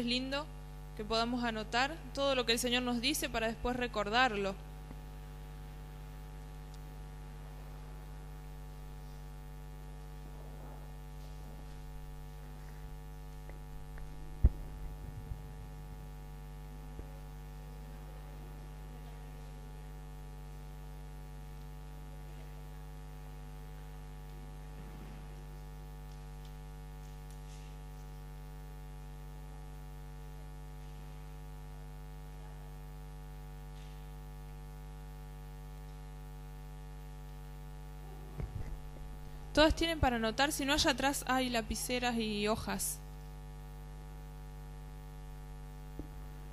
es lindo que podamos anotar todo lo que el Señor nos dice para después recordarlo. Todas tienen para anotar, si no allá atrás hay lapiceras y hojas.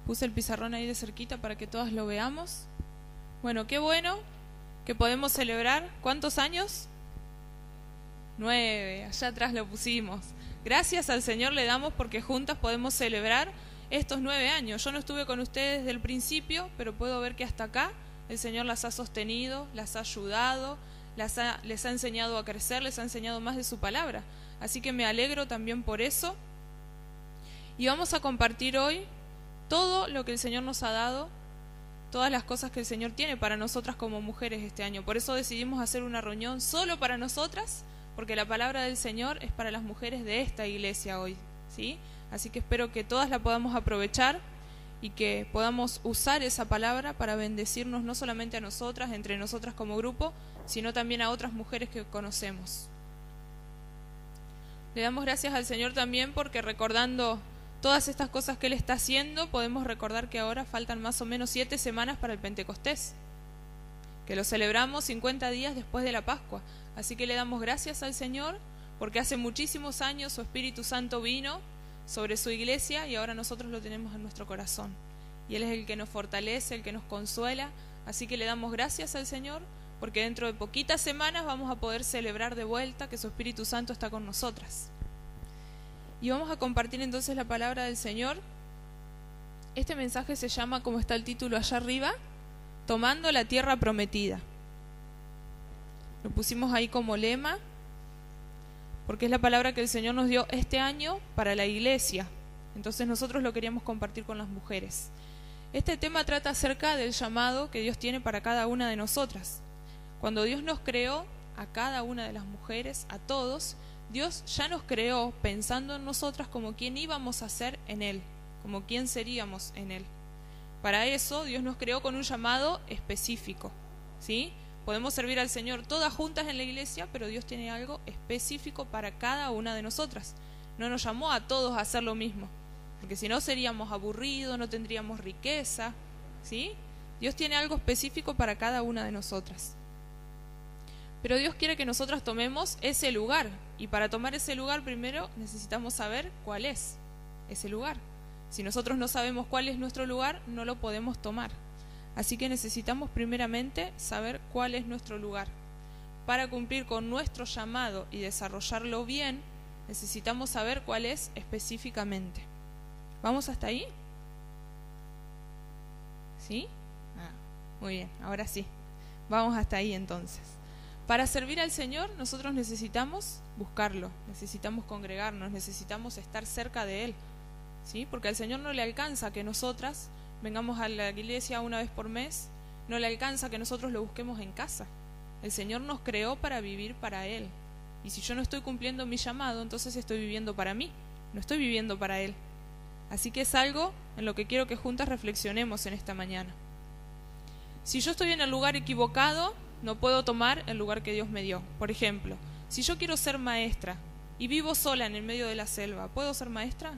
Puse el pizarrón ahí de cerquita para que todas lo veamos. Bueno, qué bueno que podemos celebrar. ¿Cuántos años? 9, allá atrás lo pusimos. Gracias al Señor le damos porque juntas podemos celebrar estos 9 años. Yo no estuve con ustedes desde el principio, pero puedo ver que hasta acá el Señor las ha sostenido, las ha ayudado, les ha enseñado a crecer, les ha enseñado más de su palabra. Así que me alegro también por eso. Y vamos a compartir hoy todo lo que el Señor nos ha dado, todas las cosas que el Señor tiene para nosotras como mujeres este año. Por eso decidimos hacer una reunión solo para nosotras, porque la palabra del Señor es para las mujeres de esta iglesia hoy, ¿sí? Así que espero que todas la podamos aprovechar y que podamos usar esa palabra para bendecirnos no solamente a nosotras, entre nosotras como grupo, sino también a otras mujeres que conocemos. Le damos gracias al Señor también porque recordando todas estas cosas que Él está haciendo, podemos recordar que ahora faltan más o menos 7 semanas para el Pentecostés, que lo celebramos 50 días después de la Pascua. Así que le damos gracias al Señor porque hace muchísimos años su Espíritu Santo vino sobre su iglesia y ahora nosotros lo tenemos en nuestro corazón. Y Él es el que nos fortalece, el que nos consuela. Así que le damos gracias al Señor porque dentro de poquitas semanas vamos a poder celebrar de vuelta que su Espíritu Santo está con nosotras. Y vamos a compartir entonces la palabra del Señor. Este mensaje se llama, como está el título allá arriba, Tomando la Tierra Prometida. Lo pusimos ahí como lema, porque es la palabra que el Señor nos dio este año para la iglesia. Entonces nosotros lo queríamos compartir con las mujeres. Este tema trata acerca del llamado que Dios tiene para cada una de nosotras. Cuando Dios nos creó, a cada una de las mujeres, a todos, Dios ya nos creó pensando en nosotras como quién íbamos a ser en Él, como quién seríamos en Él. Para eso Dios nos creó con un llamado específico, ¿sí? Podemos servir al Señor todas juntas en la iglesia, pero Dios tiene algo específico para cada una de nosotras. No nos llamó a todos a hacer lo mismo, porque si no seríamos aburridos, no tendríamos riqueza, ¿sí? Dios tiene algo específico para cada una de nosotras. Pero Dios quiere que nosotras tomemos ese lugar, y para tomar ese lugar primero necesitamos saber cuál es ese lugar. Si nosotros no sabemos cuál es nuestro lugar, no lo podemos tomar. Así que necesitamos primeramente saber cuál es nuestro lugar. Para cumplir con nuestro llamado y desarrollarlo bien, necesitamos saber cuál es específicamente. ¿Vamos hasta ahí? ¿Sí? Muy bien, ahora sí. Vamos hasta ahí entonces. Para servir al Señor, nosotros necesitamos buscarlo, necesitamos congregarnos, necesitamos estar cerca de Él, ¿sí? Porque al Señor no le alcanza que nosotras vengamos a la iglesia una vez por mes, no le alcanza que nosotros lo busquemos en casa. El Señor nos creó para vivir para Él. Y si yo no estoy cumpliendo mi llamado, entonces estoy viviendo para mí, no estoy viviendo para Él. Así que es algo en lo que quiero que juntas reflexionemos en esta mañana. Si yo estoy en el lugar equivocado, no puedo tomar el lugar que Dios me dio. Por ejemplo, si yo quiero ser maestra y vivo sola en el medio de la selva, ¿puedo ser maestra?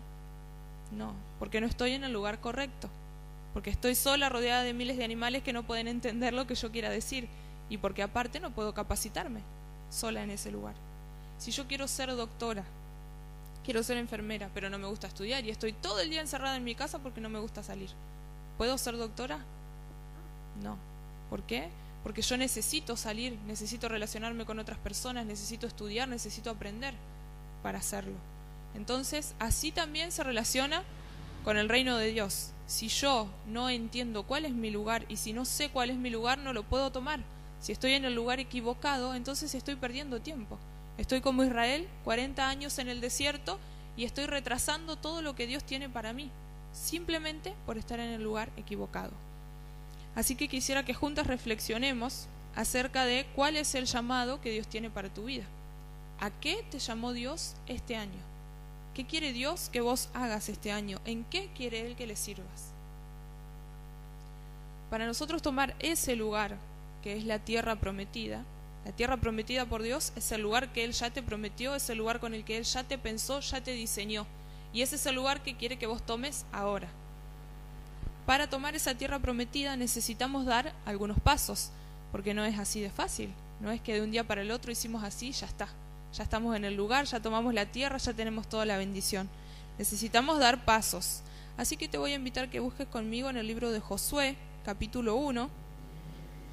No, porque no estoy en el lugar correcto. Porque estoy sola rodeada de miles de animales que no pueden entender lo que yo quiera decir. Y porque aparte no puedo capacitarme sola en ese lugar. Si yo quiero ser doctora, quiero ser enfermera, pero no me gusta estudiar y estoy todo el día encerrada en mi casa porque no me gusta salir, ¿puedo ser doctora? No. ¿Por qué? Porque yo necesito salir, necesito relacionarme con otras personas, necesito estudiar, necesito aprender para hacerlo. Entonces, así también se relaciona con el reino de Dios. Si yo no entiendo cuál es mi lugar y si no sé cuál es mi lugar, no lo puedo tomar. Si estoy en el lugar equivocado, entonces estoy perdiendo tiempo. Estoy como Israel, 40 años en el desierto y estoy retrasando todo lo que Dios tiene para mí. simplemente por estar en el lugar equivocado. Así que quisiera que juntas reflexionemos acerca de cuál es el llamado que Dios tiene para tu vida. ¿A qué te llamó Dios este año? ¿Qué quiere Dios que vos hagas este año? ¿En qué quiere Él que le sirvas? Para nosotros tomar ese lugar, que es la tierra prometida por Dios es el lugar que Él ya te prometió, es el lugar con el que Él ya te pensó, ya te diseñó. Y ese es el lugar que quiere que vos tomes ahora. Para tomar esa tierra prometida necesitamos dar algunos pasos, porque no es así de fácil. No es que de un día para el otro hicimos así y ya está. Ya estamos en el lugar, ya tomamos la tierra, ya tenemos toda la bendición. Necesitamos dar pasos. Así que te voy a invitar que busques conmigo en el libro de Josué, capítulo 1,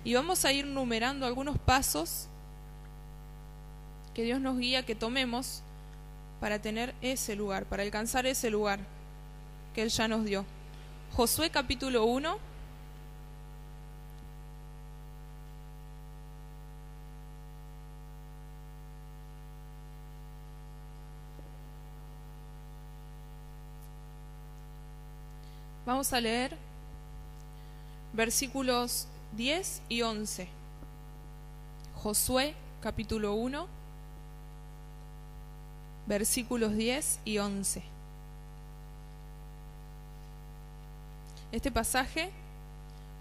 y vamos a ir numerando algunos pasos que Dios nos guía que tomemos para tener ese lugar, para alcanzar ese lugar que Él ya nos dio. Josué capítulo 1. Vamos a leer versículos 10 y 11. Josué capítulo 1, versículos 10 y 11. Este pasaje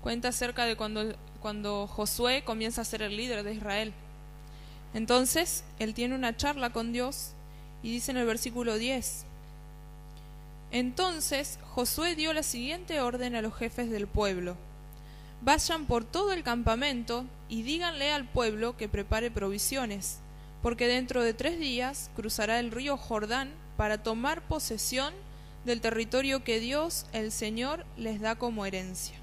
cuenta acerca de cuando Josué comienza a ser el líder de Israel. Entonces, él tiene una charla con Dios y dice en el versículo 10: Entonces Josué dio la siguiente orden a los jefes del pueblo: Vayan por todo el campamento y díganle al pueblo que prepare provisiones, porque dentro de 3 días cruzará el río Jordán para tomar posesión del territorio que Dios, el Señor, les da como herencia.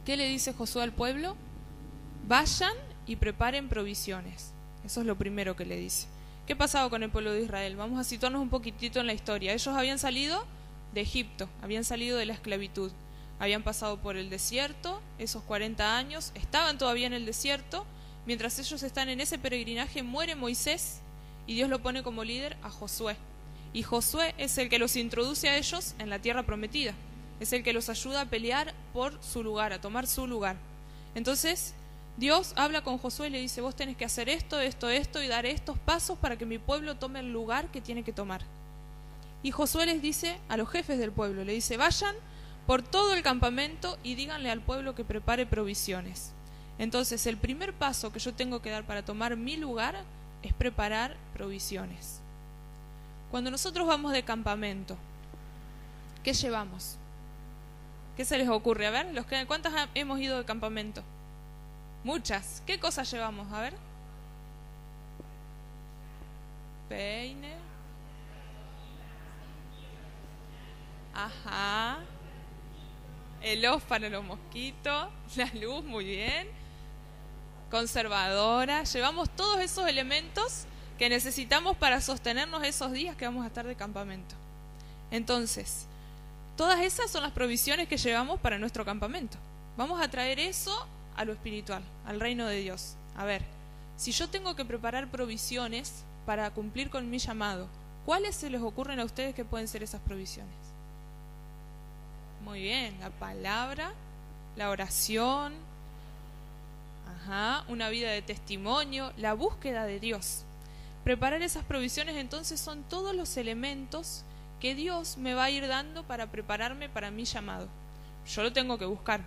¿Qué le dice Josué al pueblo? Vayan y preparen provisiones. Eso es lo primero que le dice. ¿Qué pasaba con el pueblo de Israel? Vamos a situarnos un poquitito en la historia. Ellos habían salido de Egipto, habían salido de la esclavitud, habían pasado por el desierto, esos 40 años, estaban todavía en el desierto. Mientras ellos están en ese peregrinaje, muere Moisés y Dios lo pone como líder a Josué. Y Josué es el que los introduce a ellos en la tierra prometida. Es el que los ayuda a pelear por su lugar, a tomar su lugar. Entonces, Dios habla con Josué y le dice: vos tenés que hacer esto, y dar estos pasos para que mi pueblo tome el lugar que tiene que tomar. Y Josué les dice a los jefes del pueblo, le dice: vayan por todo el campamento y díganle al pueblo que prepare provisiones. Entonces, el primer paso que yo tengo que dar para tomar mi lugar es preparar provisiones. Cuando nosotros vamos de campamento, ¿qué llevamos? ¿Qué se les ocurre? A ver, ¿cuántas hemos ido de campamento? Muchas. ¿Qué cosas llevamos? A ver. Peine. Ajá. El off para los mosquitos. La luz, muy bien. Conservadora. Llevamos todos esos elementos que necesitamos para sostenernos esos días que vamos a estar de campamento. Entonces, todas esas son las provisiones que llevamos para nuestro campamento. Vamos a traer eso a lo espiritual, al reino de Dios. A ver, si yo tengo que preparar provisiones para cumplir con mi llamado, ¿cuáles se les ocurren a ustedes que pueden ser esas provisiones? Muy bien, la palabra, la oración, una vida de testimonio, la búsqueda de Dios. Preparar esas provisiones entonces son todos los elementos que Dios me va a ir dando para prepararme para mi llamado. Yo lo tengo que buscar.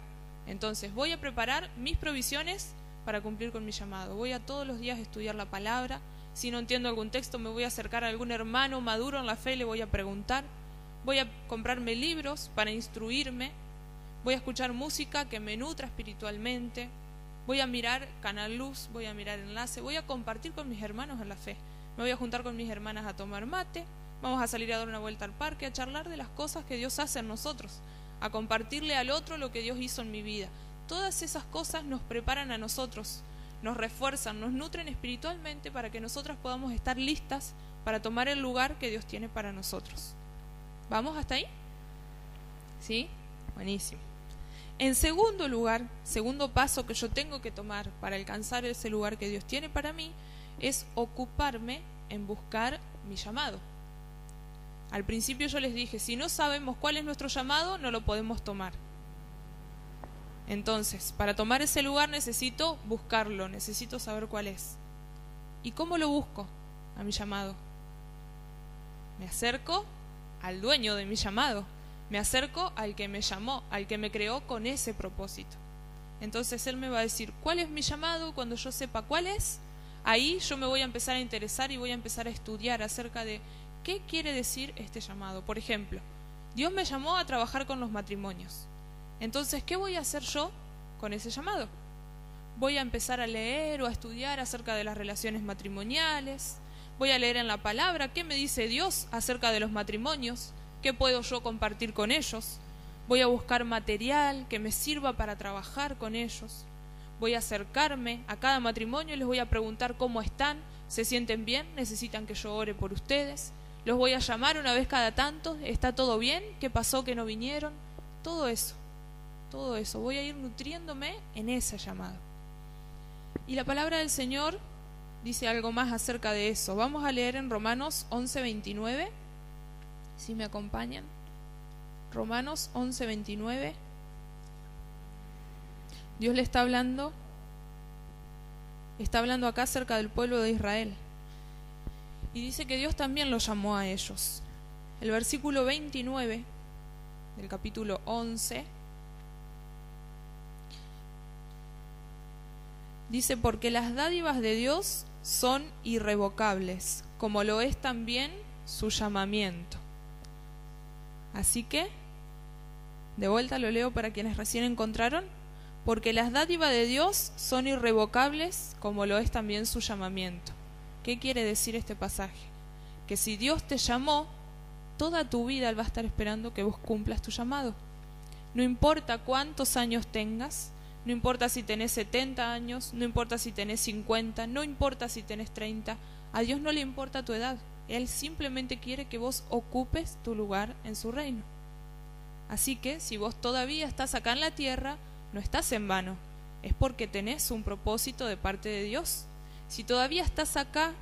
Entonces voy a preparar mis provisiones para cumplir con mi llamado. Voy a todos los días estudiar la palabra. Si no entiendo algún texto, me voy a acercar a algún hermano maduro en la fe y le voy a preguntar. Voy a comprarme libros para instruirme. Voy a escuchar música que me nutra espiritualmente. Voy a mirar Canal Luz, voy a mirar Enlace, voy a compartir con mis hermanos en la fe. Me voy a juntar con mis hermanas a tomar mate, vamos a salir a dar una vuelta al parque, a charlar de las cosas que Dios hace en nosotros, a compartirle al otro lo que Dios hizo en mi vida. Todas esas cosas nos preparan a nosotros, nos refuerzan, nos nutren espiritualmente para que nosotras podamos estar listas para tomar el lugar que Dios tiene para nosotros. ¿Vamos hasta ahí? ¿Sí? Buenísimo. En segundo lugar, segundo paso que yo tengo que tomar para alcanzar ese lugar que Dios tiene para mí, es ocuparme en buscar mi llamado. Al principio yo les dije, si no sabemos cuál es nuestro llamado, no lo podemos tomar. Entonces, para tomar ese lugar necesito buscarlo, necesito saber cuál es. ¿Y cómo lo busco a mi llamado? Me acerco al dueño de mi llamado, me acerco al que me llamó, al que me creó con ese propósito. Entonces Él me va a decir, ¿cuál es mi llamado? Cuando yo sepa cuál es, ahí yo me voy a empezar a interesar y voy a empezar a estudiar acerca de qué quiere decir este llamado. Por ejemplo, Dios me llamó a trabajar con los matrimonios. Entonces, ¿qué voy a hacer yo con ese llamado? Voy a empezar a leer o a estudiar acerca de las relaciones matrimoniales. Voy a leer en la palabra qué me dice Dios acerca de los matrimonios, qué puedo yo compartir con ellos. Voy a buscar material que me sirva para trabajar con ellos. Voy a acercarme a cada matrimonio y les voy a preguntar cómo están, se sienten bien, necesitan que yo ore por ustedes. Los voy a llamar una vez cada tanto, ¿está todo bien? ¿Qué pasó que no vinieron? Todo eso. Todo eso, voy a ir nutriéndome en ese llamado. Y la palabra del Señor dice algo más acerca de eso. Vamos a leer en Romanos 11:29, si me acompañan. Romanos 11:29. Dios le está hablando acá acerca del pueblo de Israel. Y dice que Dios también los llamó a ellos. El versículo 29 del capítulo 11 dice, porque las dádivas de Dios son irrevocables, como lo es también su llamamiento. Así que, de vuelta lo leo para quienes recién encontraron, porque las dádivas de Dios son irrevocables, como lo es también su llamamiento. ¿Qué quiere decir este pasaje? Que si Dios te llamó, toda tu vida Él va a estar esperando que vos cumplas tu llamado. No importa cuántos años tengas, no importa si tenés 70 años, no importa si tenés 50, no importa si tenés 30, a Dios no le importa tu edad. Él simplemente quiere que vos ocupes tu lugar en su reino. Así que si vos todavía estás acá en la tierra, no estás en vano, es porque tenés un propósito de parte de Dios. Si todavía estás acá,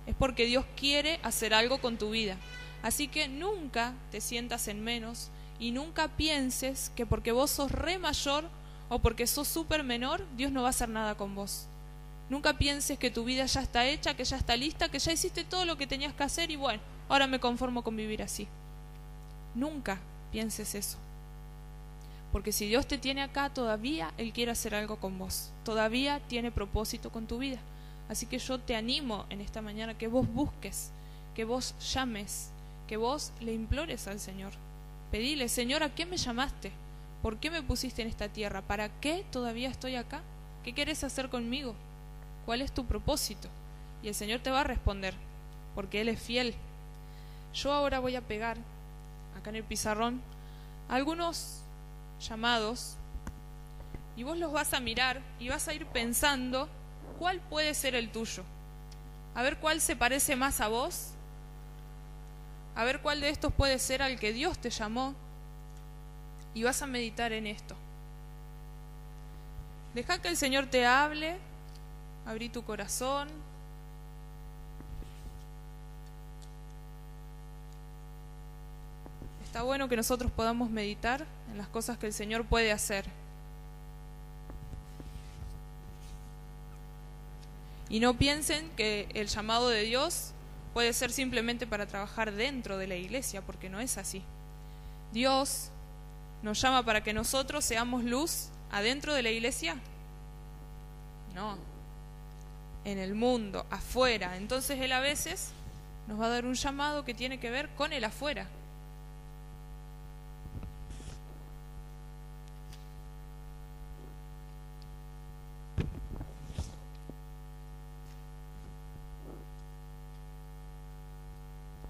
es porque Dios quiere hacer algo con tu vida. Así que nunca te sientas en menos y nunca pienses que porque vos sos re mayor o porque sos súper menor, Dios no va a hacer nada con vos. Nunca pienses que tu vida ya está hecha, que ya está lista, que ya hiciste todo lo que tenías que hacer y bueno, ahora me conformo con vivir así. Nunca pienses eso. Porque si Dios te tiene acá, todavía Él quiere hacer algo con vos. Todavía tiene propósito con tu vida. Así que yo te animo en esta mañana que vos busques, que vos llames, que vos le implores al Señor. Pedile, Señor, ¿a qué me llamaste? ¿Por qué me pusiste en esta tierra? ¿Para qué todavía estoy acá? ¿Qué querés hacer conmigo? ¿Cuál es tu propósito? Y el Señor te va a responder, porque Él es fiel. Yo ahora voy a pegar, acá en el pizarrón, algunos llamados, y vos los vas a mirar y vas a ir pensando cuál puede ser el tuyo. A ver cuál se parece más a vos, a ver cuál de estos puede ser al que Dios te llamó, y vas a meditar en esto. Deja que el Señor te hable, abrí tu corazón. Está bueno que nosotros podamos meditar en las cosas que el Señor puede hacer. Y no piensen que el llamado de Dios puede ser simplemente para trabajar dentro de la iglesia, porque no es así. Dios nos llama para que nosotros seamos luz adentro de la iglesia. No, en el mundo, afuera. Entonces Él a veces nos va a dar un llamado que tiene que ver con el afuera.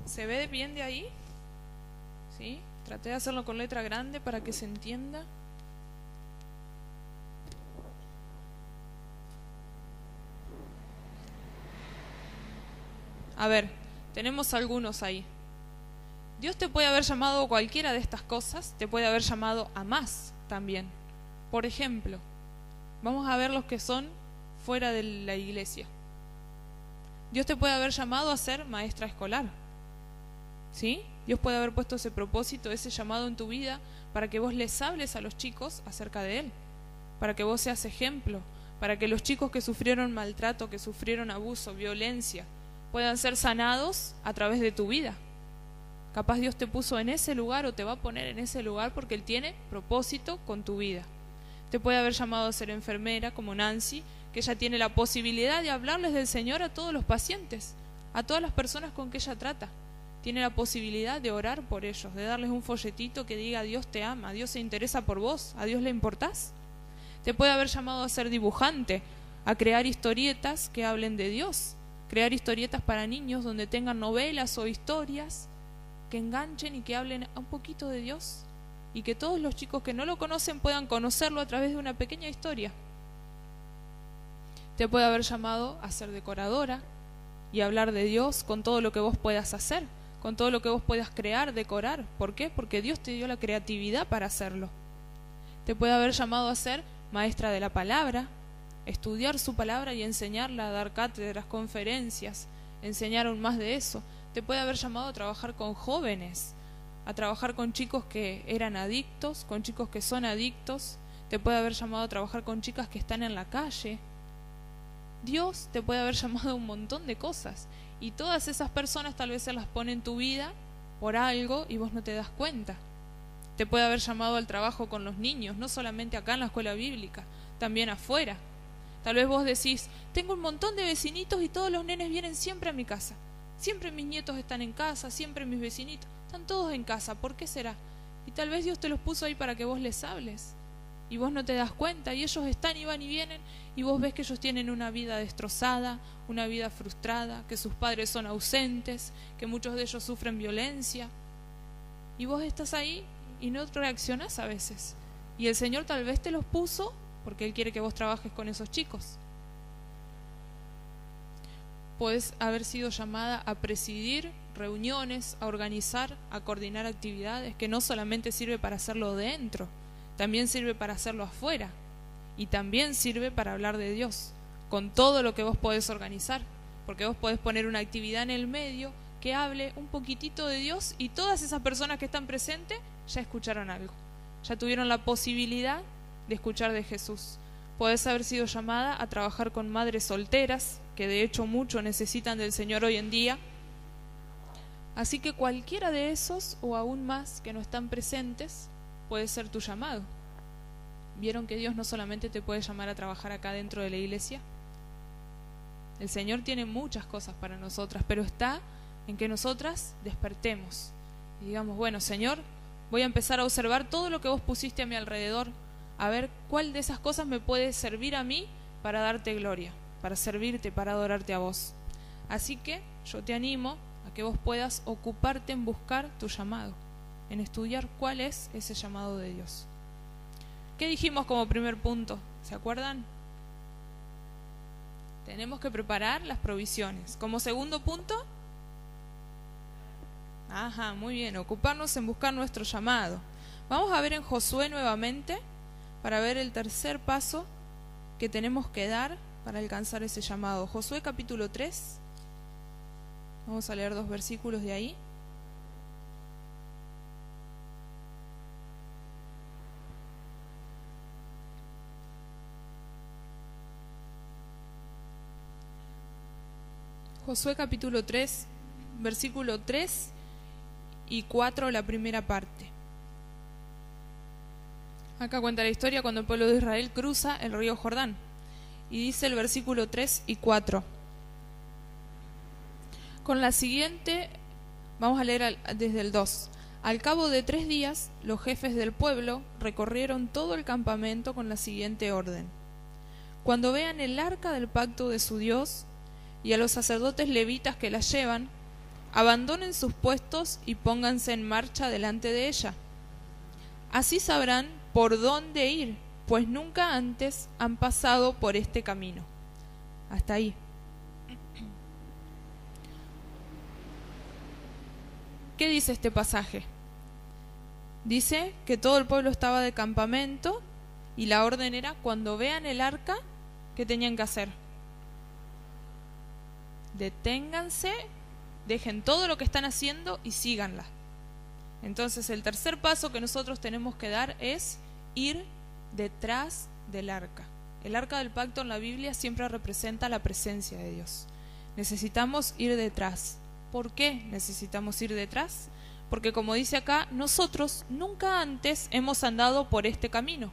¿Se ve bien de ahí? ¿Sí? Traté de hacerlo con letra grande para que se entienda. A ver, tenemos algunos ahí. Dios te puede haber llamado a cualquiera de estas cosas, te puede haber llamado a más también. Por ejemplo, vamos a ver los que son fuera de la iglesia. Dios te puede haber llamado a ser maestra escolar, ¿sí? Dios puede haber puesto ese propósito, ese llamado en tu vida para que vos les hables a los chicos acerca de Él, para que vos seas ejemplo, para que los chicos que sufrieron maltrato, que sufrieron abuso, violencia, puedan ser sanados a través de tu vida. Capaz Dios te puso en ese lugar o te va a poner en ese lugar porque Él tiene propósito con tu vida. Te puede haber llamado a ser enfermera como Nancy, que ella tiene la posibilidad de hablarles del Señor a todos los pacientes, a todas las personas con que ella trata. Tiene la posibilidad de orar por ellos, de darles un folletito que diga Dios te ama, Dios se interesa por vos, a Dios le importás. Te puede haber llamado a ser dibujante, a crear historietas que hablen de Dios, crear historietas para niños donde tengan novelas o historias que enganchen y que hablen un poquito de Dios y que todos los chicos que no lo conocen puedan conocerlo a través de una pequeña historia. Te puede haber llamado a ser decoradora y hablar de Dios con todo lo que vos puedas hacer, con todo lo que vos puedas crear, decorar. ¿Por qué? Porque Dios te dio la creatividad para hacerlo. Te puede haber llamado a ser maestra de la palabra, estudiar su palabra y enseñarla, dar cátedras, conferencias, enseñar aún más de eso. Te puede haber llamado a trabajar con jóvenes, a trabajar con chicos que eran adictos, con chicos que son adictos. Te puede haber llamado a trabajar con chicas que están en la calle. Dios te puede haber llamado a un montón de cosas y todas esas personas tal vez se las pone en tu vida por algo y vos no te das cuenta. Te puede haber llamado al trabajo con los niños, no solamente acá en la escuela bíblica, también afuera. Tal vez vos decís, tengo un montón de vecinitos y todos los nenes vienen siempre a mi casa. Siempre mis nietos están en casa, siempre mis vecinitos, están todos en casa, ¿por qué será? Y tal vez Dios te los puso ahí para que vos les hables. Y vos no te das cuenta, y ellos están y van y vienen, y vos ves que ellos tienen una vida destrozada, una vida frustrada, que sus padres son ausentes, que muchos de ellos sufren violencia. Y vos estás ahí y no reaccionás a veces. Y el Señor tal vez te los puso porque Él quiere que vos trabajes con esos chicos. Podés haber sido llamada a presidir reuniones, a organizar, a coordinar actividades, que no solamente sirve para hacerlo dentro, también sirve para hacerlo afuera y también sirve para hablar de Dios, con todo lo que vos podés organizar, porque vos podés poner una actividad en el medio que hable un poquitito de Dios y todas esas personas que están presentes ya escucharon algo, ya tuvieron la posibilidad de escuchar de Jesús. Podés haber sido llamada a trabajar con madres solteras, que de hecho mucho necesitan del Señor hoy en día. Así que cualquiera de esos, o aún más que no están presentes, puede ser tu llamado. ¿Vieron que Dios no solamente te puede llamar a trabajar acá dentro de la iglesia? El Señor tiene muchas cosas para nosotras, pero está en que nosotras despertemos y digamos, bueno, Señor, voy a empezar a observar todo lo que vos pusiste a mi alrededor, a ver cuál de esas cosas me puede servir a mí para darte gloria, para servirte, para adorarte a vos. Así que yo te animo a que vos puedas ocuparte en buscar tu llamado, en estudiar cuál es ese llamado de Dios. ¿Qué dijimos como primer punto? ¿Se acuerdan? Tenemos que preparar las provisiones. Como segundo punto, muy bien, ocuparnos en buscar nuestro llamado. Vamos a ver en Josué nuevamente para ver el tercer paso que tenemos que dar para alcanzar ese llamado. Josué capítulo 3. Vamos a leer 2 versículos de ahí. Josué capítulo 3, versículo 3 y 4, la primera parte. Acá cuenta la historia cuando el pueblo de Israel cruza el río Jordán. Y dice el versículo 3 y 4. Con la siguiente, vamos a leer desde el 2. Al cabo de 3 días, los jefes del pueblo recorrieron todo el campamento con la siguiente orden. Cuando vean el arca del pacto de su Dios y a los sacerdotes levitas que la llevan, abandonen sus puestos y pónganse en marcha delante de ella. Así sabrán por dónde ir, pues nunca antes han pasado por este camino. Hasta ahí. ¿Qué dice este pasaje? Dice que todo el pueblo estaba de campamento y la orden era cuando vean el arca, ¿qué tenían que hacer? Deténganse, dejen todo lo que están haciendo y síganla. Entonces el tercer paso que nosotros tenemos que dar es ir detrás del arca. El arca del pacto en la Biblia siempre representa la presencia de Dios. Necesitamos ir detrás. ¿Por qué necesitamos ir detrás? Porque como dice acá, nosotros nunca antes hemos andado por este camino.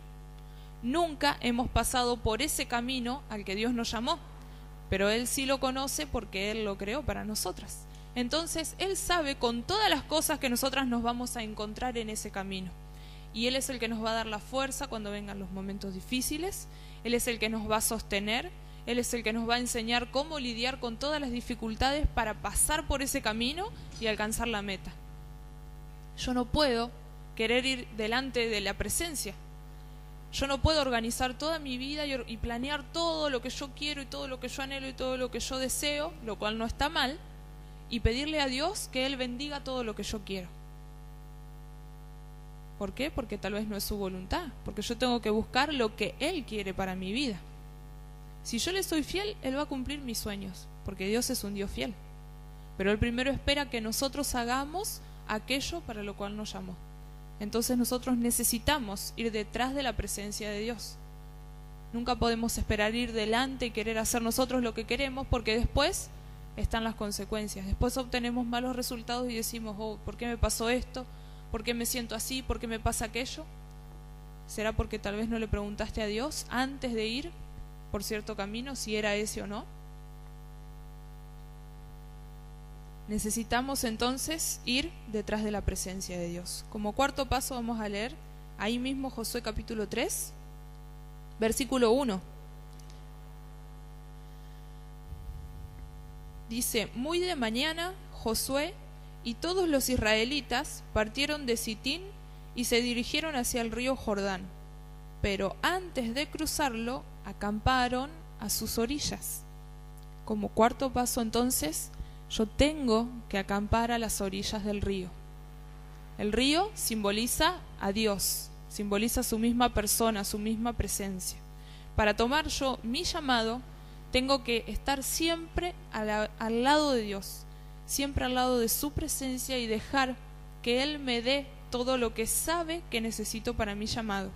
Nunca hemos pasado por ese camino al que Dios nos llamó. Pero Él sí lo conoce porque Él lo creó para nosotras. Entonces Él sabe con todas las cosas que nosotras nos vamos a encontrar en ese camino. Y Él es el que nos va a dar la fuerza cuando vengan los momentos difíciles. Él es el que nos va a sostener. Él es el que nos va a enseñar cómo lidiar con todas las dificultades para pasar por ese camino y alcanzar la meta. Yo no puedo querer ir delante de la presencia. Yo no puedo organizar toda mi vida y planear todo lo que yo quiero y todo lo que yo anhelo y todo lo que yo deseo, lo cual no está mal, y pedirle a Dios que Él bendiga todo lo que yo quiero. ¿Por qué? Porque tal vez no es su voluntad, porque yo tengo que buscar lo que Él quiere para mi vida. Si yo le soy fiel, Él va a cumplir mis sueños, porque Dios es un Dios fiel. Pero Él primero espera que nosotros hagamos aquello para lo cual nos llamó. Entonces nosotros necesitamos ir detrás de la presencia de Dios. Nunca podemos esperar ir delante y querer hacer nosotros lo que queremos, porque después están las consecuencias. Después obtenemos malos resultados y decimos, oh, ¿por qué me pasó esto? ¿Por qué me siento así? ¿Por qué me pasa aquello? ¿Será porque tal vez no le preguntaste a Dios antes de ir por cierto camino si era ese o no? Necesitamos entonces ir detrás de la presencia de Dios. Como cuarto paso vamos a leer ahí mismo Josué capítulo 3, versículo 1. Dice, muy de mañana Josué y todos los israelitas partieron de Sitín y se dirigieron hacia el río Jordán, pero antes de cruzarlo acamparon a sus orillas. Como cuarto paso entonces, yo tengo que acampar a las orillas del río. El río simboliza a Dios, simboliza su misma persona, su misma presencia. Para tomar yo mi llamado, tengo que estar siempre al lado de Dios, siempre al lado de su presencia y dejar que Él me dé todo lo que sabe que necesito para mi llamado.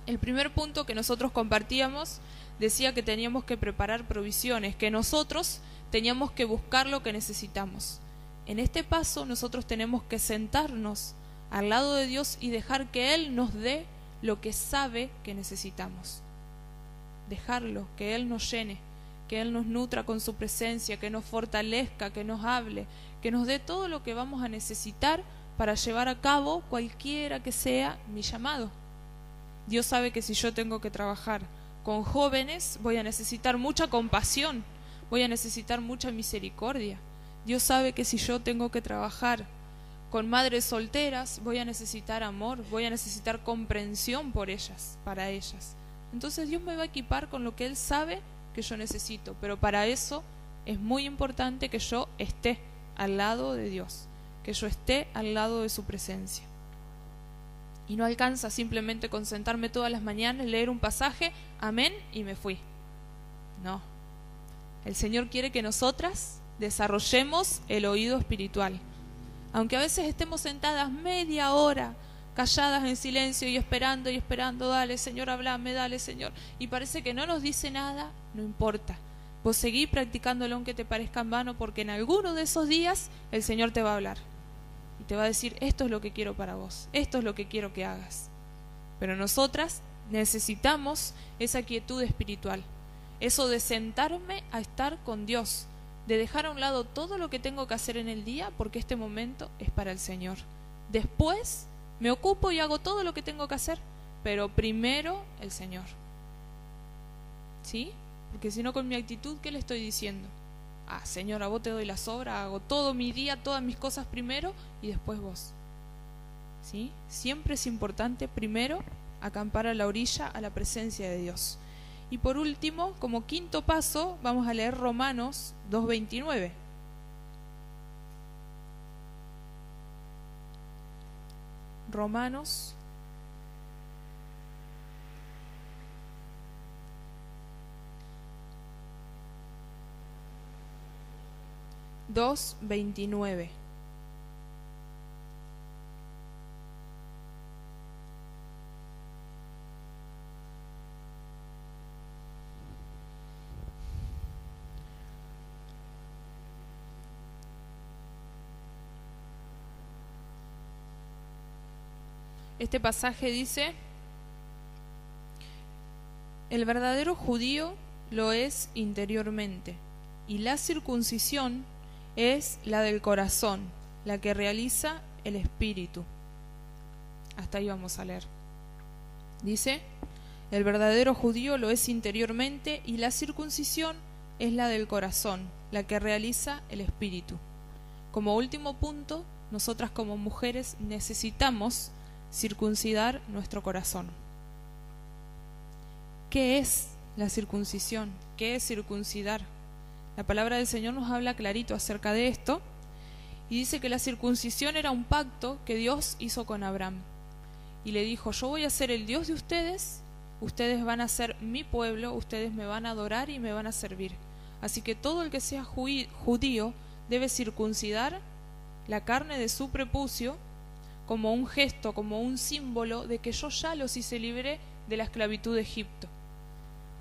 El primer punto que nosotros compartíamos decía que teníamos que preparar provisiones, que nosotros teníamos que buscar lo que necesitamos. En este paso nosotros tenemos que sentarnos al lado de Dios y dejar que Él nos dé lo que sabe que necesitamos. Dejarlo, que Él nos llene, que Él nos nutra con su presencia, que nos fortalezca, que nos hable, que nos dé todo lo que vamos a necesitar para llevar a cabo cualquiera que sea mi llamado. Dios sabe que si yo tengo que trabajar con jóvenes, voy a necesitar mucha compasión, voy a necesitar mucha misericordia. Dios sabe que si yo tengo que trabajar con madres solteras, voy a necesitar amor, voy a necesitar comprensión por ellas, para ellas. Entonces Dios me va a equipar con lo que Él sabe que yo necesito, pero para eso es muy importante que yo esté al lado de Dios, que yo esté al lado de su presencia. Y no alcanza simplemente con sentarme todas las mañanas, leer un pasaje, amén, y me fui. No. El Señor quiere que nosotras desarrollemos el oído espiritual. Aunque a veces estemos sentadas media hora, calladas en silencio y esperando, dale Señor, hablame, dale Señor, y parece que no nos dice nada, no importa. Vos seguí practicándolo aunque te parezca en vano, porque en alguno de esos días el Señor te va a hablar. Y te va a decir, esto es lo que quiero para vos, esto es lo que quiero que hagas. Pero nosotras necesitamos esa quietud espiritual, eso de sentarme a estar con Dios, de dejar a un lado todo lo que tengo que hacer en el día, porque este momento es para el Señor. Después me ocupo y hago todo lo que tengo que hacer, pero primero el Señor. ¿Sí? Porque si no, con mi actitud, ¿qué le estoy diciendo? Ah, Señor, a vos te doy la sobra, hago todo mi día, todas mis cosas primero y después vos. ¿Sí? Siempre es importante primero acampar a la orilla, a la presencia de Dios. Y por último, como quinto paso, vamos a leer Romanos 2:29. Romanos 2:29. Este pasaje dice: el verdadero judío lo es interiormente, y la circuncisión es la del corazón, la que realiza el espíritu. Hasta ahí vamos a leer. Dice: el verdadero judío lo es interiormente, y la circuncisión es la del corazón, la que realiza el espíritu. Como último punto, nosotras como mujeres necesitamos circuncidar nuestro corazón. ¿Qué es la circuncisión? ¿Qué es circuncidar? La palabra del Señor nos habla clarito acerca de esto, y dice que la circuncisión era un pacto que Dios hizo con Abraham. Y le dijo: yo voy a ser el Dios de ustedes, ustedes van a ser mi pueblo, ustedes me van a adorar y me van a servir. Así que todo el que sea judío debe circuncidar la carne de su prepucio como un gesto, como un símbolo de que yo ya los hice libre de la esclavitud de Egipto.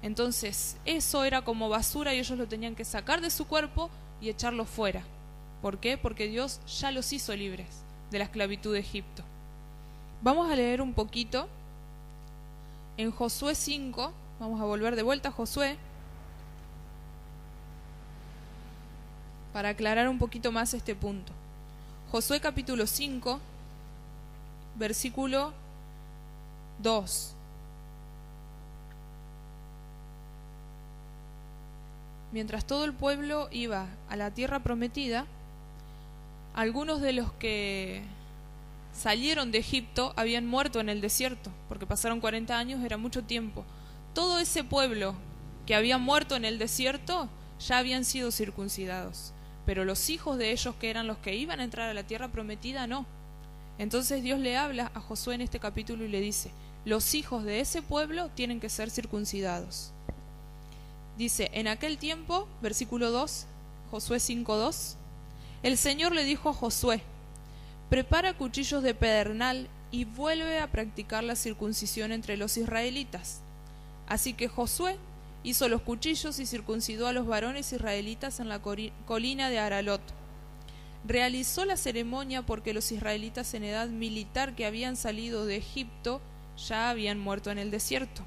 Entonces eso era como basura y ellos lo tenían que sacar de su cuerpo y echarlo fuera. ¿Por qué? Porque Dios ya los hizo libres de la esclavitud de Egipto. Vamos a leer un poquito en Josué 5, vamos a volver de vuelta a Josué para aclarar un poquito más este punto. Josué capítulo 5, versículo 2. Mientras todo el pueblo iba a la tierra prometida, algunos de los que salieron de Egipto habían muerto en el desierto, porque pasaron 40 años, era mucho tiempo. Todo ese pueblo que había muerto en el desierto ya habían sido circuncidados, pero los hijos de ellos, que eran los que iban a entrar a la tierra prometida, no. Entonces Dios le habla a Josué en este capítulo y le dice: los hijos de ese pueblo tienen que ser circuncidados. Dice: en aquel tiempo, versículo 2, Josué 5:2, el Señor le dijo a Josué: prepara cuchillos de pedernal y vuelve a practicar la circuncisión entre los israelitas. Así que Josué hizo los cuchillos y circuncidó a los varones israelitas en la colina de Aralot. Realizó la ceremonia porque los israelitas en edad militar que habían salido de Egipto ya habían muerto en el desierto.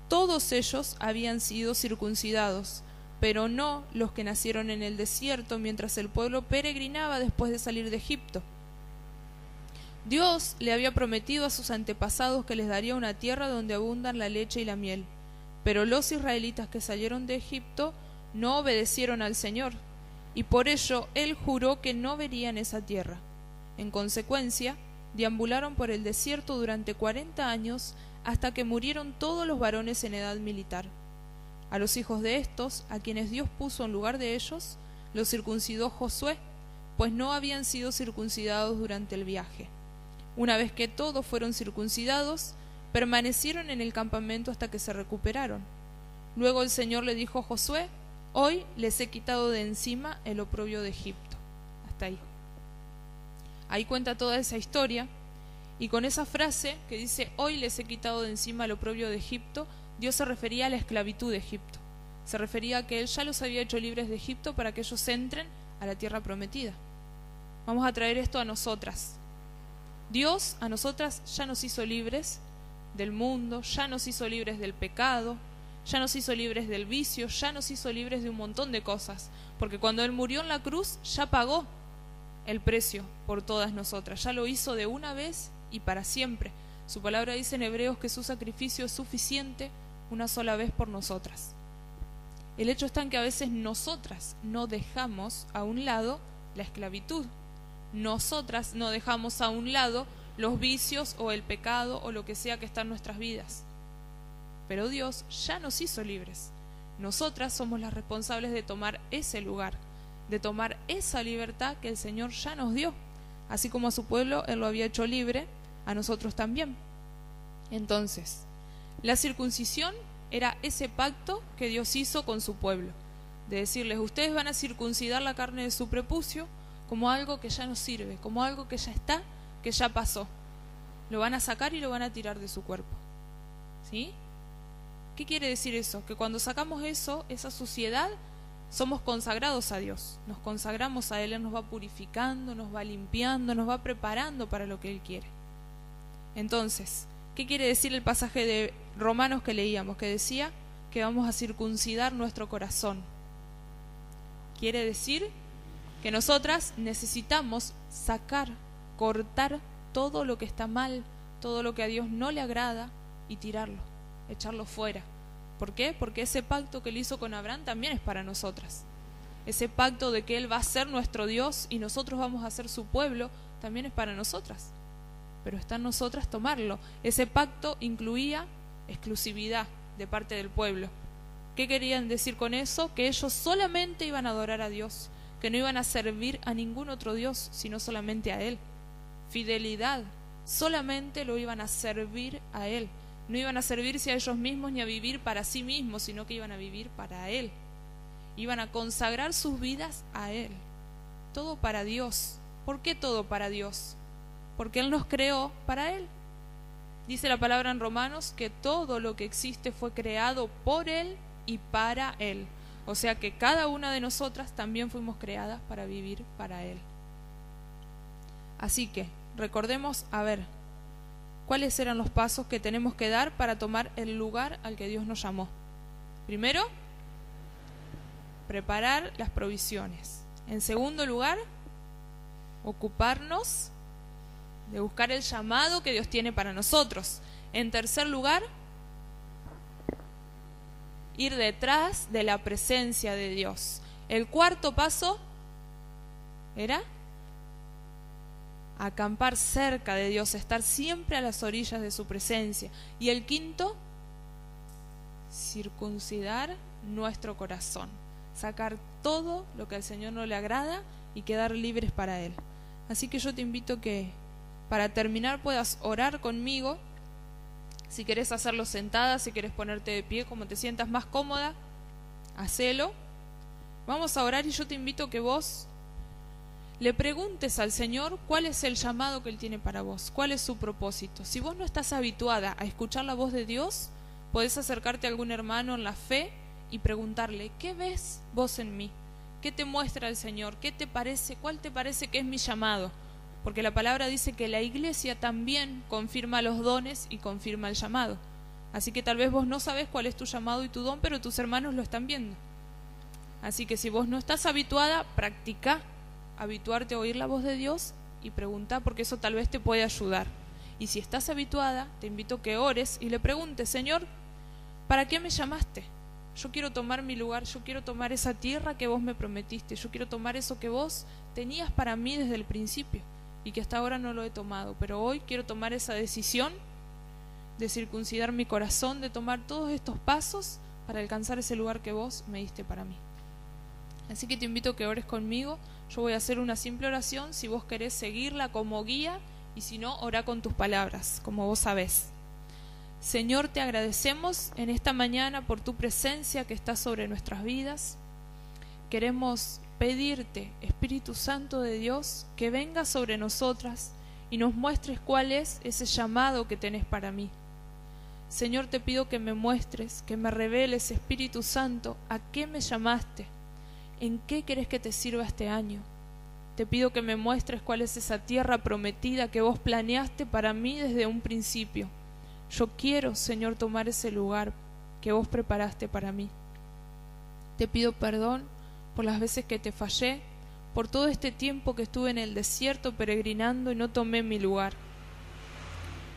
Todos ellos habían sido circuncidados, pero no los que nacieron en el desierto mientras el pueblo peregrinaba después de salir de Egipto. Dios le había prometido a sus antepasados que les daría una tierra donde abundan la leche y la miel, pero los israelitas que salieron de Egipto no obedecieron al Señor, y por ello Él juró que no verían esa tierra. En consecuencia, deambularon por el desierto durante 40 años hasta que murieron todos los varones en edad militar. A los hijos de estos, a quienes Dios puso en lugar de ellos, los circuncidó Josué, pues no habían sido circuncidados durante el viaje. Una vez que todos fueron circuncidados, permanecieron en el campamento hasta que se recuperaron. Luego el Señor le dijo a Josué: hoy les he quitado de encima el oprobio de Egipto. Hasta ahí. Ahí cuenta toda esa historia, y con esa frase que dice: hoy les he quitado de encima el oprobio de Egipto, Dios se refería a la esclavitud de Egipto. Se refería a que Él ya los había hecho libres de Egipto para que ellos entren a la tierra prometida. Vamos a traer esto a nosotras. Dios a nosotras ya nos hizo libres del mundo, ya nos hizo libres del pecado, ya nos hizo libres del vicio, ya nos hizo libres de un montón de cosas, porque cuando Él murió en la cruz ya pagó el precio por todas nosotras, ya lo hizo de una vez y para siempre. Su palabra dice en Hebreos que su sacrificio es suficiente una sola vez por nosotras. El hecho está en que a veces nosotras no dejamos a un lado la esclavitud, nosotras no dejamos a un lado los vicios o el pecado o lo que sea que está en nuestras vidas. Pero Dios ya nos hizo libres. Nosotras somos las responsables de tomar ese lugar, de tomar esa libertad que el Señor ya nos dio. Así como a su pueblo Él lo había hecho libre, a nosotros también. Entonces, la circuncisión era ese pacto que Dios hizo con su pueblo, de decirles: ustedes van a circuncidar la carne de su prepucio como algo que ya no sirve, como algo que ya está, que ya pasó. Lo van a sacar y lo van a tirar de su cuerpo. ¿Sí? ¿Qué quiere decir eso? Que cuando sacamos eso, esa suciedad, somos consagrados a Dios. Nos consagramos a Él, Él nos va purificando, nos va limpiando, nos va preparando para lo que Él quiere. Entonces, ¿qué quiere decir el pasaje de Romanos que leíamos? Que decía que vamos a circuncidar nuestro corazón. Quiere decir que nosotras necesitamos sacar, cortar todo lo que está mal, todo lo que a Dios no le agrada y tirarlo, echarlo fuera. ¿Por qué? Porque ese pacto que Él hizo con Abraham también es para nosotras. Ese pacto de que Él va a ser nuestro Dios y nosotros vamos a ser su pueblo también es para nosotras. Pero está en nosotras tomarlo. Ese pacto incluía exclusividad de parte del pueblo. ¿Qué querían decir con eso? Que ellos solamente iban a adorar a Dios, que no iban a servir a ningún otro Dios, sino solamente a Él. Fidelidad, solamente lo iban a servir a Él. No iban a servirse a ellos mismos ni a vivir para sí mismos, sino que iban a vivir para Él. Iban a consagrar sus vidas a Él. Todo para Dios. ¿Por qué todo para Dios? Porque Él nos creó para Él. Dice la palabra en Romanos que todo lo que existe fue creado por Él y para Él. O sea que cada una de nosotras también fuimos creadas para vivir para Él. Así que recordemos, a ver, ¿cuáles eran los pasos que tenemos que dar para tomar el lugar al que Dios nos llamó? Primero, preparar las provisiones. En segundo lugar, ocuparnos de buscar el llamado que Dios tiene para nosotros. En tercer lugar, ir detrás de la presencia de Dios. El cuarto paso era acampar cerca de Dios, estar siempre a las orillas de su presencia. Y el quinto, circuncidar nuestro corazón, sacar todo lo que al Señor no le agrada y quedar libres para Él. Así que yo te invito que para terminar puedas orar conmigo. Si querés hacerlo sentada, si querés ponerte de pie, como te sientas más cómoda, hacelo. Vamos a orar y yo te invito que vos le preguntes al Señor cuál es el llamado que Él tiene para vos, cuál es su propósito. Si vos no estás habituada a escuchar la voz de Dios, podés acercarte a algún hermano en la fe y preguntarle, ¿qué ves vos en mí? ¿Qué te muestra el Señor? ¿Qué te parece? ¿Cuál te parece que es mi llamado? Porque la palabra dice que la iglesia también confirma los dones y confirma el llamado. Así que tal vez vos no sabés cuál es tu llamado y tu don, pero tus hermanos lo están viendo. Así que si vos no estás habituada, practicá habituarte a oír la voz de Dios y preguntá, porque eso tal vez te puede ayudar. Y si estás habituada, te invito a que ores y le preguntes, Señor, ¿para qué me llamaste? Yo quiero tomar mi lugar, yo quiero tomar esa tierra que vos me prometiste, yo quiero tomar eso que vos tenías para mí desde el principio y que hasta ahora no lo he tomado, pero hoy quiero tomar esa decisión de circuncidar mi corazón, de tomar todos estos pasos para alcanzar ese lugar que vos me diste para mí. Así que te invito a que ores conmigo. Yo voy a hacer una simple oración, si vos querés seguirla como guía, y si no, orá con tus palabras, como vos sabés. Señor, te agradecemos en esta mañana por tu presencia que está sobre nuestras vidas. Queremos pedirte, Espíritu Santo de Dios, que vengas sobre nosotras y nos muestres cuál es ese llamado que tenés para mí. Señor, te pido que me muestres, que me reveles, Espíritu Santo, a qué me llamaste, en qué querés que te sirva este año. Te pido que me muestres cuál es esa tierra prometida que vos planeaste para mí desde un principio. Yo quiero, Señor, tomar ese lugar que vos preparaste para mí. Te pido perdón por las veces que te fallé, por todo este tiempo que estuve en el desierto peregrinando y no tomé mi lugar.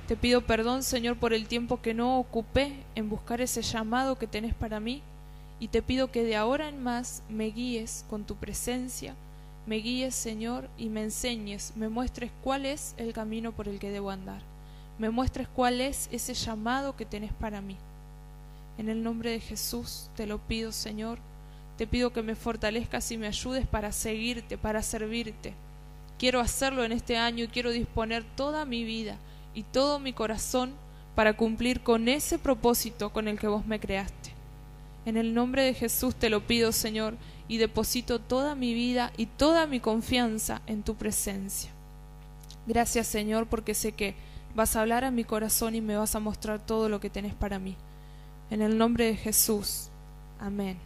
Te pido perdón, Señor, por el tiempo que no ocupé en buscar ese llamado que tenés para mí, y te pido que de ahora en más me guíes con tu presencia, me guíes, Señor, y me enseñes, me muestres cuál es el camino por el que debo andar, me muestres cuál es ese llamado que tenés para mí. En el nombre de Jesús te lo pido, Señor. Te pido que me fortalezcas y me ayudes para seguirte, para servirte. Quiero hacerlo en este año y quiero disponer toda mi vida y todo mi corazón para cumplir con ese propósito con el que vos me creaste. En el nombre de Jesús te lo pido, Señor, y deposito toda mi vida y toda mi confianza en tu presencia. Gracias, Señor, porque sé que vas a hablar a mi corazón y me vas a mostrar todo lo que tenés para mí. En el nombre de Jesús. Amén.